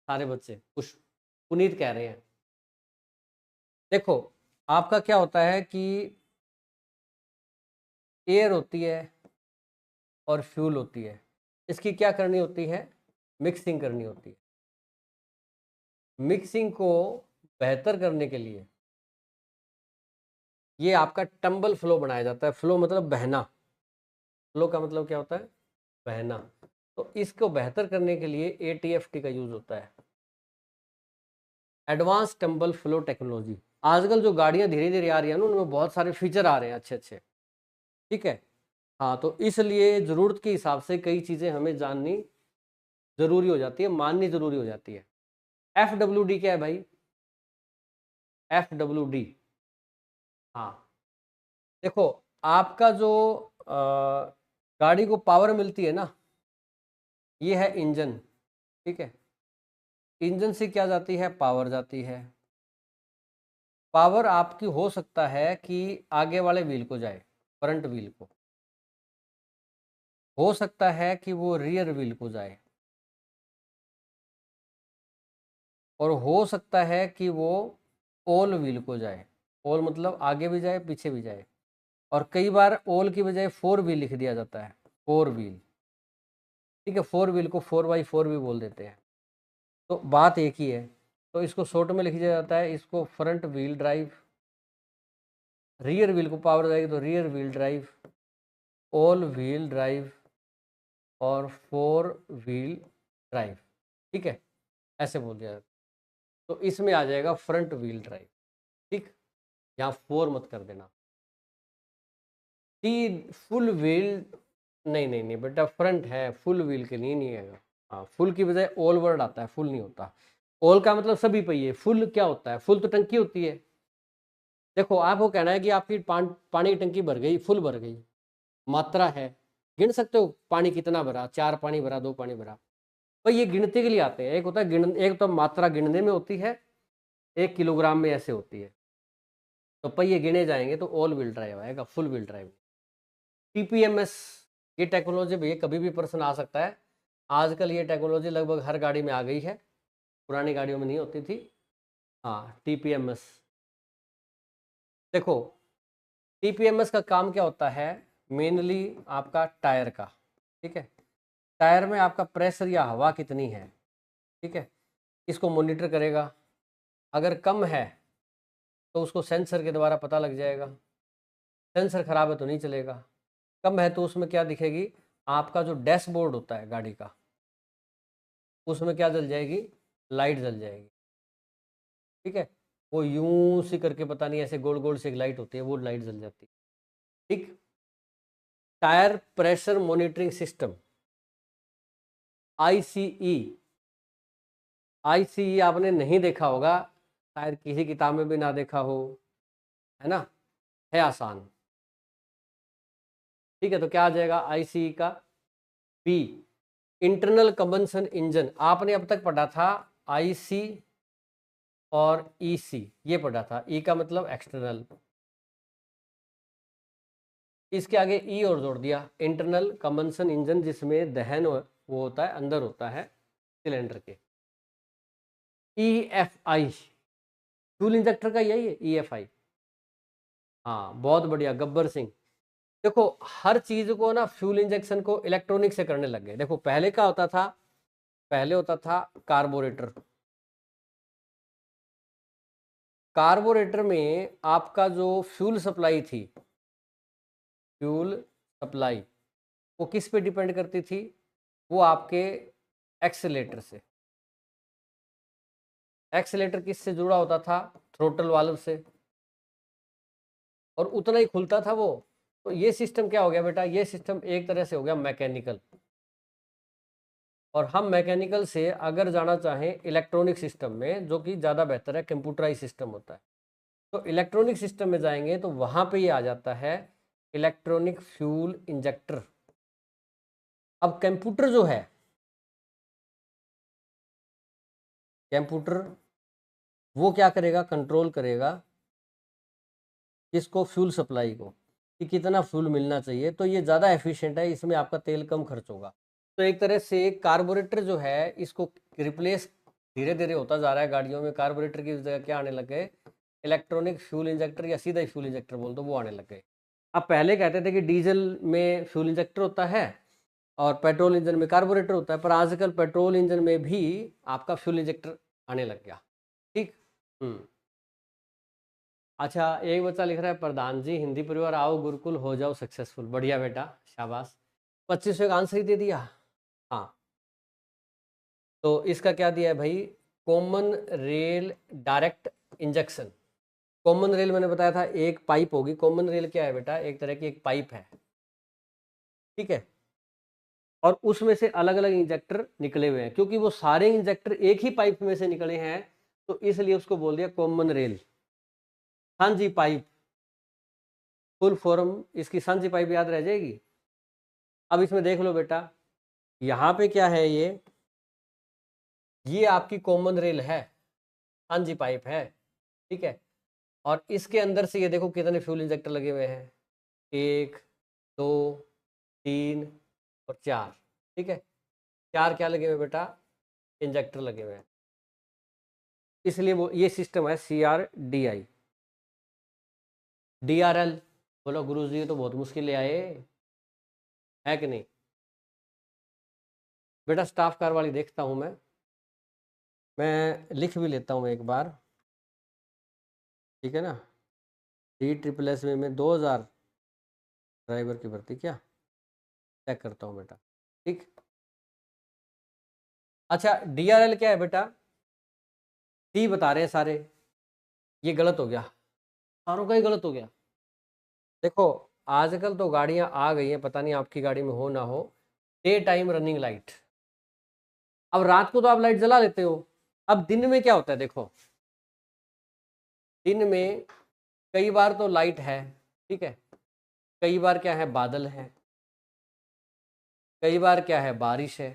सारे बच्चे कुछ, पुनीत कह रहे हैं। देखो आपका क्या होता है कि एयर होती है और फ्यूल होती है, इसकी क्या करनी होती है, मिक्सिंग करनी होती है। मिक्सिंग को बेहतर करने के लिए ये आपका टंबल फ्लो बनाया जाता है। फ्लो मतलब बहना, फ्लो का मतलब क्या होता है, बहना। तो इसको बेहतर करने के लिए ATFT का यूज होता है, एडवांस टम्बल फ्लो टेक्नोलॉजी। आजकल जो गाड़ियां धीरे धीरे आ रही है ना, उनमें बहुत सारे फीचर आ रहे हैं अच्छे अच्छे, ठीक है। हाँ, तो इसलिए ज़रूरत के हिसाब से कई चीज़ें हमें जाननी ज़रूरी हो जाती है, माननी ज़रूरी हो जाती है। FWD क्या है भाई? FWD, हाँ, देखो, आपका जो गाड़ी को पावर मिलती है ना, ये है इंजन, ठीक है। इंजन से क्या जाती है? पावर जाती है। पावर आपकी हो सकता है कि आगे वाले व्हील को जाए, फ्रंट व्हील को, हो सकता है कि वो रियर व्हील को जाए, और हो सकता है कि वो ऑल व्हील को जाए। ऑल मतलब आगे भी जाए पीछे भी जाए, और कई बार ऑल की बजाय 4 व्हील लिख दिया जाता है, 4 व्हील, ठीक है। 4 व्हील को 4x4 भी बोल देते हैं, तो बात एक ही है। तो इसको शॉर्ट में लिख दिया जाता है, इसको front wheel drive, rear wheel को पावर जाएगी तो rear wheel drive, all wheel drive और 4 व्हील ड्राइव, ठीक है, ऐसे बोल दिया जाता है। तो इसमें आ जाएगा फ्रंट व्हील ड्राइव, ठीक। यहाँ 4 मत कर देना। फुल व्हील, नहीं नहीं नहीं बेटा, फ्रंट है, फुल व्हील के लिए नहीं है। हाँ, फुल की बजाय ऑल वर्ड आता है, फुल नहीं होता। ऑल का मतलब सभी पहिए, फुल क्या होता है? फुल तो टंकी होती है। देखो, आपको कहना है कि आपकी पानी की टंकी भर गई, फुल भर गई, मात्रा है, गिन सकते हो पानी कितना भरा, 4 पानी भरा, 2 पानी भरा। पर ये गिनती के लिए आते हैं, एक होता है एक तो मात्रा गिनने में होती है, 1 किलोग्राम में ऐसे होती है। तो पहिए गिने जाएंगे तो ऑल व्हील ड्राइव आएगा, फुल व्हील ड्राइव। TPMS, ये टेक्नोलॉजी भैया कभी भी पर्सन आ सकता है। आजकल ये टेक्नोलॉजी लगभग हर गाड़ी में आ गई है, पुरानी गाड़ियों में नहीं होती थी। हाँ, TPMS, देखो, TPMS का काम क्या होता है? मेनली आपका टायर का, ठीक है, टायर में आपका प्रेशर या हवा कितनी है, ठीक है, इसको मॉनिटर करेगा। अगर कम है तो उसको सेंसर के द्वारा पता लग जाएगा, सेंसर खराब है तो नहीं चलेगा। कम है तो उसमें क्या दिखेगी? आपका जो डैशबोर्ड होता है गाड़ी का, उसमें क्या जल जाएगी? लाइट जल जाएगी, ठीक है। वो यूं सी करके, पता नहीं ऐसे गोल गोल से एक लाइट होती है, वो लाइट जल जाती है, ठीक। Tyre pressure monitoring system, ICE। ICE आपने नहीं देखा होगा, शायद किसी किताब में भी ना देखा हो, है ना, है आसान, ठीक है। तो क्या आ जाएगा ICE का? बी, इंटरनल कंबंशन इंजन। आपने अब तक पढ़ा था IC और EC, ये पढ़ा था। E का मतलब एक्सटर्नल, इसके आगे E और जोड़ दिया, इंटरनल कंबंशन इंजन, जिसमें दहन वो होता है, अंदर होता है सिलेंडर के। EFI, फ्यूल इंजेक्टर का यही है, EFI। हाँ, बहुत बढ़िया गब्बर सिंह। देखो, हर चीज को ना, फ्यूल इंजेक्शन को इलेक्ट्रॉनिक से करने लग गए। देखो, पहले क्या होता था? पहले होता था कार्बोरेटर। कार्बोरेटर में आपका जो फ्यूल सप्लाई थी, फ्यूल सप्लाई, वो किस पे डिपेंड करती थी? वो आपके एक्सीलेटर से। एक्सीलेटर किससे जुड़ा होता था? थ्रोटल वाल्व से, और उतना ही खुलता था वो। तो ये सिस्टम क्या हो गया बेटा? ये सिस्टम एक तरह से हो गया मैकेनिकल, और हम मैकेनिकल से अगर जाना चाहें इलेक्ट्रॉनिक सिस्टम में, जो कि ज़्यादा बेहतर है, कंप्यूटराइज सिस्टम होता है, तो इलेक्ट्रॉनिक सिस्टम में जाएंगे तो वहाँ पे ये आ जाता है इलेक्ट्रॉनिक फ्यूल इंजेक्टर। अब कंप्यूटर जो है, कंप्यूटर वो क्या करेगा? कंट्रोल करेगा इसको, फ्यूल सप्लाई को, कि कितना फ्यूल मिलना चाहिए। तो ये ज़्यादा एफिशिएंट है, इसमें आपका तेल कम खर्च होगा। तो एक तरह से कार्बोरेटर जो है, इसको रिप्लेस धीरे धीरे होता जा रहा है गाड़ियों में। कार्बोरेटर की जगह क्या आने लग गए? इलेक्ट्रॉनिक फ्यूल इंजेक्टर, या सीधा ही फ्यूल इंजेक्टर बोल दो, वो आने लग गए। अब पहले कहते थे कि डीजल में फ्यूल इंजेक्टर होता है और पेट्रोल इंजन में कार्बोरेटर होता है, पर आजकल पेट्रोल इंजन में भी आपका फ्यूल इंजेक्टर आने लग गया, ठीक। अच्छा, एक बच्चा लिख रहा है, प्रधान जी हिंदी परिवार आओ गुरुकुल हो जाओ सक्सेसफुल। बढ़िया बेटा, शाबाश। 2500 का आंसर ही दे दिया। हाँ, तो इसका क्या दिया है भाई, common rail direct injection. Common rail मैंने बताया था एक पाइप होगी। कॉमन रेल क्या है बेटा, एक तरह की एक पाइप है, ठीक है, और उसमें से अलग अलग इंजेक्टर निकले हुए हैं, क्योंकि वो सारे इंजेक्टर एक ही पाइप में से निकले हैं तो इसलिए उसको बोल दिया कॉमन रेल। सांझी पाइप, फुल फॉर्म इसकी सांझी पाइप याद रह जाएगी। अब इसमें देख लो बेटा, यहाँ पे क्या है, ये आपकी कॉमन रेल है, सांझी पाइप है, ठीक है, और इसके अंदर से ये देखो कितने फ्यूल इंजेक्टर लगे हुए हैं, 1 2 3 और 4, ठीक है, 4 क्या लगे हुए बेटा, इंजेक्टर लगे हुए हैं, इसलिए वो ये सिस्टम है CRDI। DRL, बोलो गुरुजी ये तो बहुत मुश्किल ले आए, है कि नहीं बेटा। स्टाफ कार वाली देखता हूँ मैं लिख भी लेता हूँ एक बार, ठीक है ना। DSSS में 2000 ड्राइवर की भर्ती, क्या चेक करता हूँ बेटा, ठीक। अच्छा, DRL क्या है बेटा, सी बता रहे हैं सारे, ये गलत हो गया, सारों का ही गलत हो गया। देखो आजकल तो गाड़ियां आ गई हैं, पता नहीं आपकी गाड़ी में हो ना हो, डे टाइम रनिंग लाइट। अब रात को तो आप लाइट जला लेते हो, अब दिन में क्या होता है देखो, दिन में कई बार तो लाइट है, ठीक है, कई बार क्या है बादल है, कई बार क्या है बारिश है।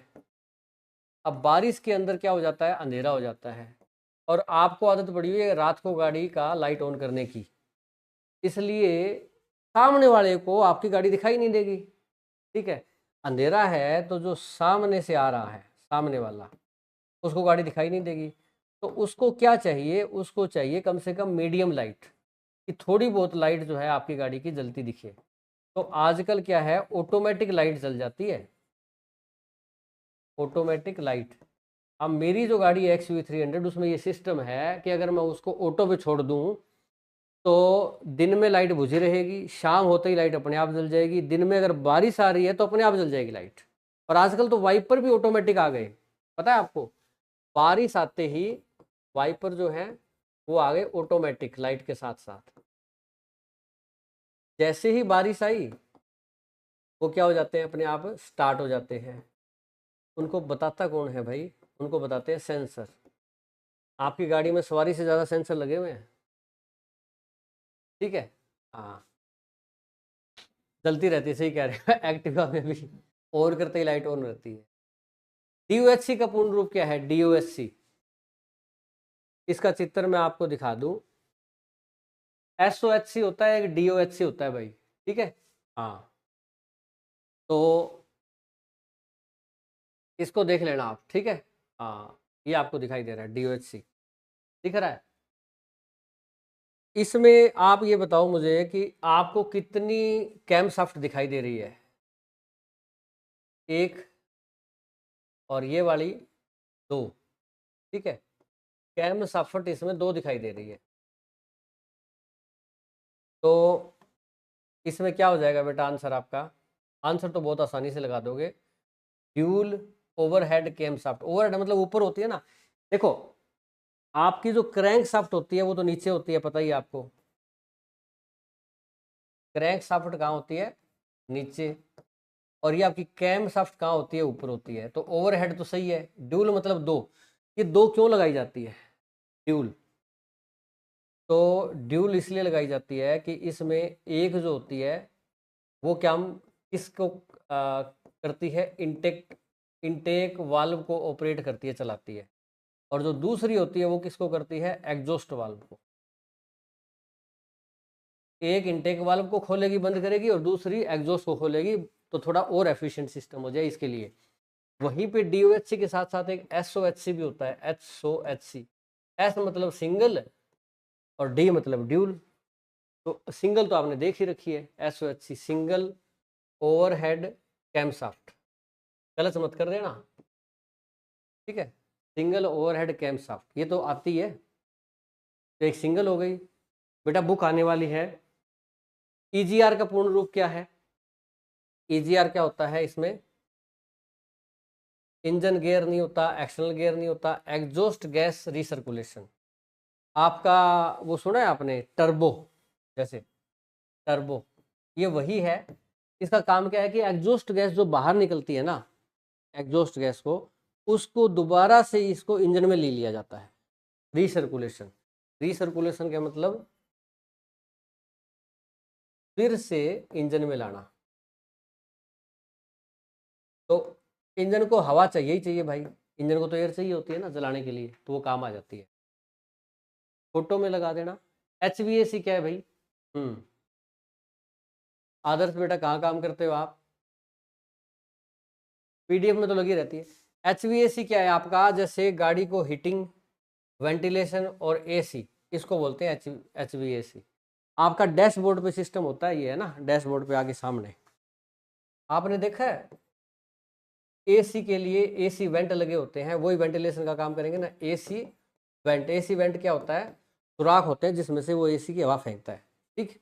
अब बारिश के अंदर क्या हो जाता है, अंधेरा हो जाता है, और आपको आदत पड़ी हुई है रात को गाड़ी का लाइट ऑन करने की, इसलिए सामने वाले को आपकी गाड़ी दिखाई नहीं देगी, ठीक है। अंधेरा है तो जो सामने से आ रहा है, सामने वाला, उसको गाड़ी दिखाई नहीं देगी, तो उसको क्या चाहिए, उसको चाहिए कम से कम मीडियम लाइट, कि थोड़ी बहुत लाइट जो है आपकी गाड़ी की जलती दिखे। तो आजकल क्या है, ऑटोमेटिक लाइट जल जाती है, ऑटोमेटिक लाइट। अब मेरी जो गाड़ी है XUV300, उसमें ये सिस्टम है कि अगर मैं उसको ऑटो पे छोड़ दूं तो दिन में लाइट बुझी रहेगी, शाम होते ही लाइट अपने आप जल जाएगी, दिन में अगर बारिश आ रही है तो अपने आप जल जाएगी लाइट। और आजकल तो वाइपर भी ऑटोमेटिक आ गए, पता है आपको, बारिश आते ही वाइपर जो है वो आ गए ऑटोमेटिक लाइट के साथ साथ। जैसे ही बारिश आई वो क्या हो जाते हैं, अपने आप स्टार्ट हो जाते हैं। उनको बताता कौन है भाई, उनको बताते हैं सेंसर। आपकी गाड़ी में सवारी से ज़्यादा सेंसर लगे हुए हैं, ठीक है, हाँ, जलती रहती है, सही कह रहे हैं एक्टिवा में भी ऑन करते ही लाइट ऑन रहती है। DOHC का पूर्ण रूप क्या है, DOHC, इसका चित्र मैं आपको दिखा दूं। SOHC होता है, एक DOHC होता है भाई, ठीक है, हाँ, तो इसको देख लेना आप, ठीक है, हाँ, ये आपको दिखाई दे रहा है DOHC दिख रहा है। इसमें आप ये बताओ मुझे कि आपको कितनी कैम शाफ्ट दिखाई दे रही है, एक, और ये वाली 2, ठीक है, कैम शाफ्ट इसमें 2 दिखाई दे रही है। तो इसमें क्या हो जाएगा बेटा आंसर आपका, आंसर तो बहुत आसानी से लगा दोगे, dual overhead camshaft. Overhead मतलब ऊपर होती है ना, देखो आपकी जो क्रैंक शाफ्ट होती है वो तो नीचे होती है, पता ही है आपको, क्रैंक शाफ्ट कहाँ होती है, नीचे, और ये आपकी कैम शाफ्ट कहाँ होती है, ऊपर होती है। तो ओवरहेड तो सही है, ड्यूल मतलब 2, ये 2 क्यों लगाई जाती है ड्यूल, तो ड्यूल इसलिए लगाई जाती है कि इसमें एक जो होती है वो क्या हम किसको करती है, इंटेक, इंटेक वाल्व को ऑपरेट करती है, चलाती है, और जो दूसरी होती है वो किसको करती है, एग्जॉस्ट वाल्व को। एक इंटेक वाल्व को खोलेगी बंद करेगी और दूसरी एग्जॉस्ट को खोलेगी, तो थोड़ा और एफिशिएंट सिस्टम हो जाए इसके लिए। वहीं पे DOHC के साथ साथ एक SOHC भी होता है, SOHC, एस मतलब सिंगल और डी मतलब ड्यूल। तो सिंगल तो आपने देख ही रखी है, SOHC सिंगल ओवरहेड कैमशाफ्ट, गलत मत कर देना, ठीक है, सिंगल ओवरहेड कैमशाफ्ट ये तो आती है, तो एक सिंगल हो गई बेटा। बुक आने वाली है, EGR का पूर्ण रूप क्या है, EGR क्या होता है इसमें? इंजन गियर नहीं होता, एक्सटर्नल गियर नहीं होता, एग्जॉस्ट गैस रिसर्कुलेशन। आपका वो सुना है आपने टर्बो, जैसे टर्बो, ये वही है। इसका काम क्या है कि एग्जॉस्ट गैस जो बाहर निकलती है ना, एग्जॉस्ट गैस को, उसको दोबारा से इसको इंजन में ले लिया जाता है। रिसर्कुलेशन, रिसर्कुलेशन का मतलब फिर से इंजन में लाना। तो इंजन को हवा चाहिए ही चाहिए भाई, इंजन को तो एयर चाहिए होती है ना जलाने के लिए, तो वो काम आ जाती है। फोटो में लगा देना। HVAC क्या है भाई? आदर्श बेटा कहाँ काम करते हो आप? PDF में तो लगी रहती है। HVAC क्या है आपका? जैसे गाड़ी को हीटिंग, वेंटिलेशन और AC, इसको बोलते हैं HVAC। आपका डैशबोर्ड पे सिस्टम होता है, ये है ना डैशबोर्ड पे आगे सामने, आपने देखा है AC के लिए AC वेंट लगे होते हैं, वही वेंटिलेशन का काम करेंगे ना। AC वेंट, AC वेंट क्या होता है? सुराख होते हैं जिसमें से वो AC की हवा फेंकता है। ठीक,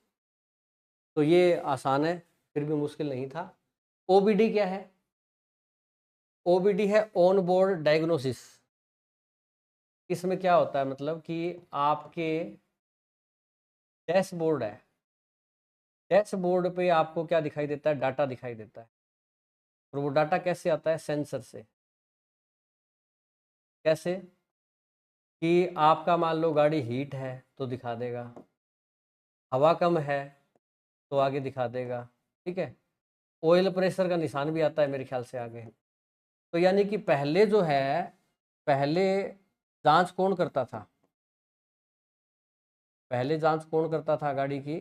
तो ये आसान है, फिर भी मुश्किल नहीं था। OBD क्या है? OBD है ऑन बोर्ड डायग्नोसिस। इसमें क्या होता है, मतलब कि आपके डैशबोर्ड है, डैशबोर्ड पे आपको क्या दिखाई देता है? डाटा दिखाई देता है। और वो डाटा कैसे आता है? सेंसर से। कैसे? कि आपका मान लो गाड़ी हीट है तो दिखा देगा, हवा कम है तो आगे दिखा देगा। ठीक है, ऑयल प्रेशर का निशान भी आता है मेरे ख्याल से आगे। तो यानी कि पहले जो है, पहले जांच कौन करता था? पहले जांच कौन करता था गाड़ी की?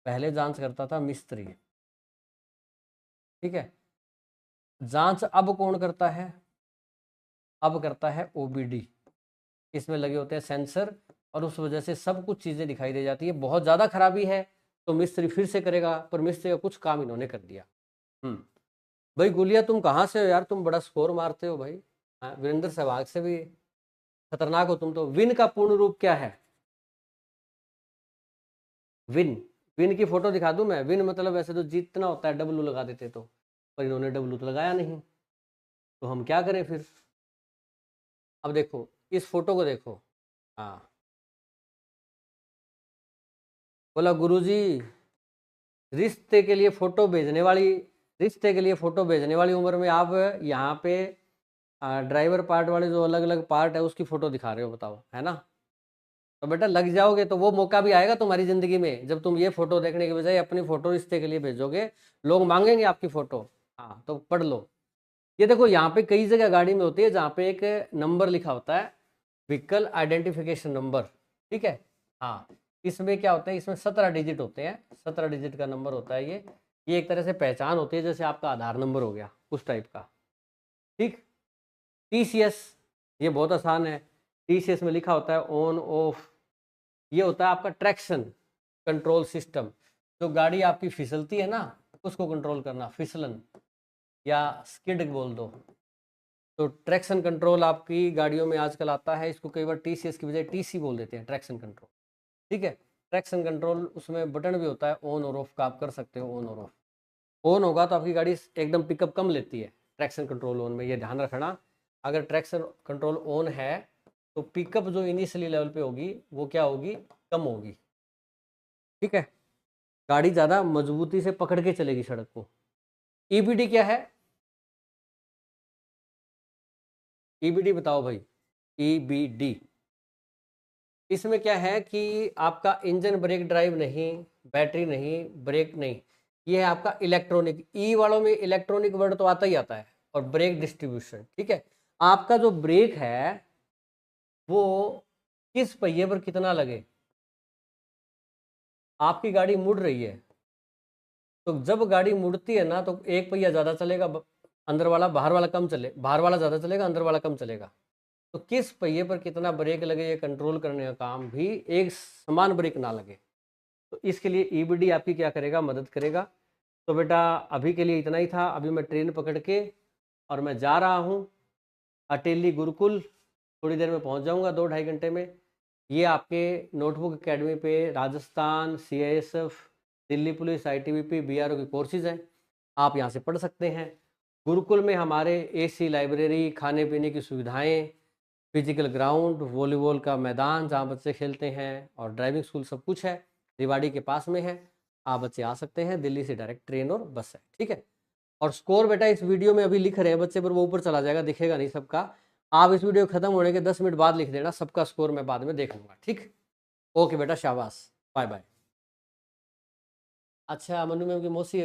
पहले जांच करता था मिस्त्री। ठीक है, जांच अब कौन करता है? अब करता है OBD। इसमें लगे होते हैं सेंसर, और उस वजह से सब कुछ चीज़ें दिखाई दे जाती है। बहुत ज़्यादा खराबी है तो मिस्त्री फिर से करेगा, पर मिस्त्री का कुछ काम इन्होंने कर दिया। भाई गुलिया तुम कहाँ से हो यार? तुम बड़ा स्कोर मारते हो भाई। हाँ, वीरेंद्र सहवाग से भी खतरनाक हो तुम तो। विन का पूर्ण रूप क्या है? विन, विन की फोटो दिखा दूं मैं? विन मतलब वैसे तो जीतना होता है, W लगा देते तो, पर इन्होंने W तो लगाया नहीं, तो हम क्या करें फिर? अब देखो इस फोटो को देखो। हाँ, बोला गुरुजी रिश्ते के लिए फोटो भेजने वाली, रिश्ते के लिए फोटो भेजने वाली उम्र में आप यहाँ पे ड्राइवर पार्ट वाले जो अलग अलग पार्ट है उसकी फोटो दिखा रहे हो, बताओ, है ना? तो बेटा लग जाओगे तो वो मौका भी आएगा तुम्हारी जिंदगी में, जब तुम ये फोटो देखने के बजाय अपनी फोटो रिश्ते के लिए भेजोगे, लोग मांगेंगे आपकी फोटो। हाँ, तो पढ़ लो। ये देखो यहाँ पे कई जगह गाड़ी में होती है जहाँ पे एक नंबर लिखा होता है, व्हीकल आइडेंटिफिकेशन नंबर। ठीक है, हाँ, इसमें क्या होता है? इसमें 17 डिजिट होते हैं, 17 डिजिट का नंबर होता है ये एक तरह से पहचान होती है, जैसे आपका आधार नंबर हो गया उस टाइप का। ठीक, TCS, ये बहुत आसान है। TCS में लिखा होता है ऑन ऑफ, ये होता है आपका ट्रैक्शन कंट्रोल सिस्टम। जो गाड़ी आपकी फिसलती है ना, उसको कंट्रोल करना, फिसलन या स्किड बोल दो। तो ट्रैक्शन कंट्रोल आपकी गाड़ियों में आजकल आता है, इसको कई बार TCS की बजाय TC बोल देते हैं, ट्रैक्शन कंट्रोल। ठीक है, ट्रैक्शन कंट्रोल, उसमें बटन भी होता है ऑन और ऑफ का, आप कर सकते हो ऑन और ऑफ। ऑन होगा तो आपकी गाड़ी एकदम पिकअप कम लेती है, ट्रैक्शन कंट्रोल ऑन में, ये ध्यान रखना। अगर ट्रैक्शन कंट्रोल ऑन है तो पिकअप जो इनिशियली लेवल पे होगी वो क्या होगी? कम होगी। ठीक है, गाड़ी ज़्यादा मजबूती से पकड़ के चलेगी सड़क को। EBD क्या है? EBD बताओ भाई। EBD, इसमें क्या है कि आपका इंजन ब्रेक ड्राइव नहीं, बैटरी नहीं, ब्रेक नहीं, ये है आपका इलेक्ट्रॉनिक। वालों में इलेक्ट्रॉनिक वर्ड तो आता ही आता है, और ब्रेक डिस्ट्रीब्यूशन। ठीक है, आपका जो ब्रेक है वो किस पहिए पर कितना लगे? आपकी गाड़ी मुड़ रही है, तो जब गाड़ी मुड़ती है ना तो एक पहिया ज़्यादा चलेगा, अंदर वाला, बाहर वाला कम चले, बाहर वाला ज़्यादा चलेगा, अंदर वाला कम चलेगा। तो किस पहिए पर कितना ब्रेक लगे ये कंट्रोल करने का काम भी एक समान ब्रेक ना लगे, तो इसके लिए EBD आपकी क्या करेगा? मदद करेगा। तो बेटा अभी के लिए इतना ही था। अभी मैं ट्रेन पकड़ के और मैं जा रहा हूँ अटेली गुरुकुल, थोड़ी देर में पहुँच जाऊँगा, 2-2.5 घंटे में। ये आपके नोटबुक एकेडमी पे Rajasthan, CISF, Delhi police, ITBP, BRO के कोर्सेज हैं। आप यहाँ से पढ़ सकते हैं। गुरुकुल में हमारे AC लाइब्रेरी, खाने पीने की सुविधाएं, फिजिकल ग्राउंड, वॉलीबॉल का मैदान जहाँ बच्चे खेलते हैं, और ड्राइविंग स्कूल सब कुछ है, रेवाड़ी के पास में है। आप बच्चे आ सकते हैं, दिल्ली से डायरेक्ट ट्रेन और बस है, ठीक है। और स्कोर बेटा इस वीडियो में अभी लिख रहे हैं बच्चे, पर वो ऊपर चला जाएगा, दिखेगा नहीं सबका। आप इस वीडियो खत्म होने के 10 मिनट बाद लिख देना, सबका स्कोर मैं बाद में देख लूँगा, ठीक। ओके बेटा, शाबाश, बाय बाय। अच्छा, मनु मैम की मौसी